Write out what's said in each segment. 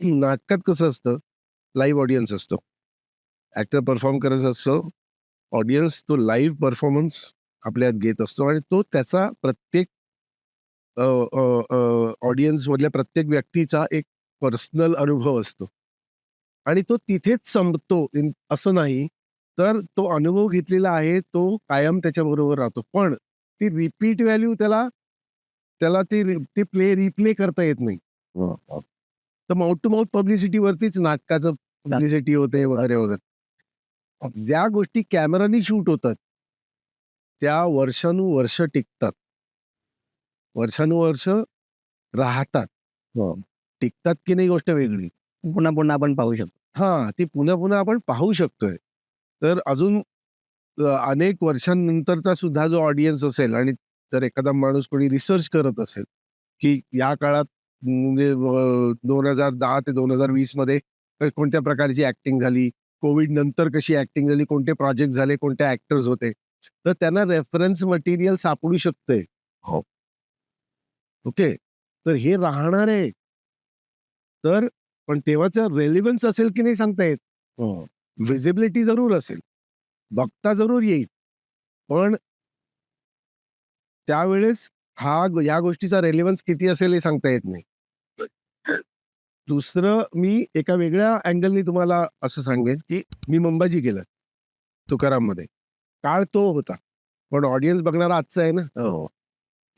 नाटकात कसं असतं, लाईव्ह ऑडियन्स असतो. ॲक्टर परफॉर्म करत असतो. ऑडियन्स तो लाईव्ह परफॉर्मन्स आपल्यात घेत असतो आणि तो त्याचा प्रत्येक ऑडियन्समधल्या प्रत्येक व्यक्तीचा एक पर्सनल अनुभव असतो आणि तो तिथेच संपतो असं नाही. तर तो अनुभव घेतलेला आहे, तो कायम त्याच्याबरोबर राहतो. पण ती रिपीट व्हॅल्यू त्याला त्याला ती रिप्ले करता येत नाही. तर माउथ टू माउथ पब्लिसिटीवरतीच नाटकाचं पब्लिसिटी होते वगैरे, वगैरे. ज्या गोष्टी कॅमेरानी शूट होतात, त्या वर्षानुवर्ष टिकतात. वर्षानुवर्ष राहतात. टिकतात की नाही गोष्ट वेगळी. पुन्हा पुन्हा आपण पाहू शकतो. हां, ती पुन्हा-पुन्हा आपण पाहू शकतोय. तर अजून अनेक वर्षांनंतरचा सुद्धा जो ऑडियन्स असेल आणि जर एखादा माणूस कोणी रिसर्च करत असेल, की या काळात म्हणजे 2010 ते 2020 मध्ये कोणत्या प्रकारची ॲक्टिंग झाली, कोविड नंतर कशी ॲक्टिंग झाली, कोणते प्रोजेक्ट झाले, कोणते ॲक्टर्स होते. तर त्यांना रेफरन्स मटेरियल सापडू शकतंय. हो. ओके. तर हे राहणार आहे. तर पण तेव्हाचा रेलेव्हन्स असेल की नाही सांगता येत. व्हिजिबिलिटी जरूर असेल. बघता जरूर येईल. पण त्यावेळेस या गोष्टीचा रेलेव्हन्स किती असेल हे सांगता येत नाही. दुसरं मी एका वेगळ्या अँगलनी तुम्हाला असं सांगेन, की मी मुंबाजी केलं तुकाराममध्ये. काळ तो होता. पण ऑडियन्स बघणारा आजचा आहे ना. हो.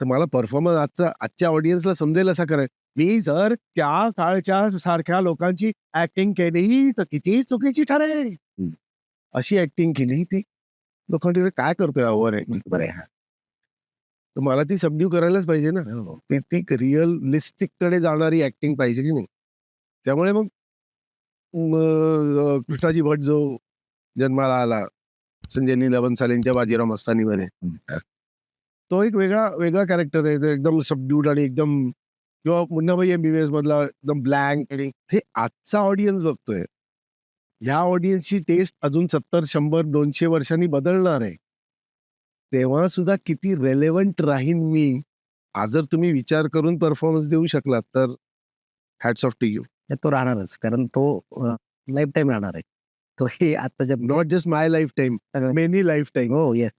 तर मला परफॉर्मन्स आजच्या ऑडियन्सला समजेल असा करायचा. मी जर त्या काळच्या सारख्या लोकांची ॲक्टिंग केली तर किती चुकीची ठरेल. अशी ॲक्टिंग केली ती लोकांनी काय करतोय ओव्हर ॲक्टिंग. बरं आहे. तर मला ती सबड्यू करायलाच पाहिजे ना. ती रिअलिस्टिककडे जाणारी ॲक्टिंग पाहिजे की नाही. त्यामुळे मग कृष्णाजी भट जो जन्माला आला संजय लीला भन्सालींच्या बाजीराव मस्तानीमध्ये, तो एक वेगळा कॅरेक्टर आहे. तो एकदम सबड्यूड आणि एकदम किंवा मुन्नाभाई एमबीबीएस मधला एकदम ब्लँक आणि हे आजचा ऑडियन्स बघतोय. ह्या ऑडियन्सची टेस्ट अजून 70, 100, 200 वर्षांनी बदलणार आहे. तेव्हा सुद्धा किती रेलेव्हंट राहीन मी, हा जर तुम्ही विचार करून परफॉर्मन्स देऊ शकलात तर हॅट्स ऑफ टू यू. तो राहणारच. कारण तो लाईफटाईम राहणार आहे. तो हे आत्ताच्या not just my life time, many life time. हो, येस.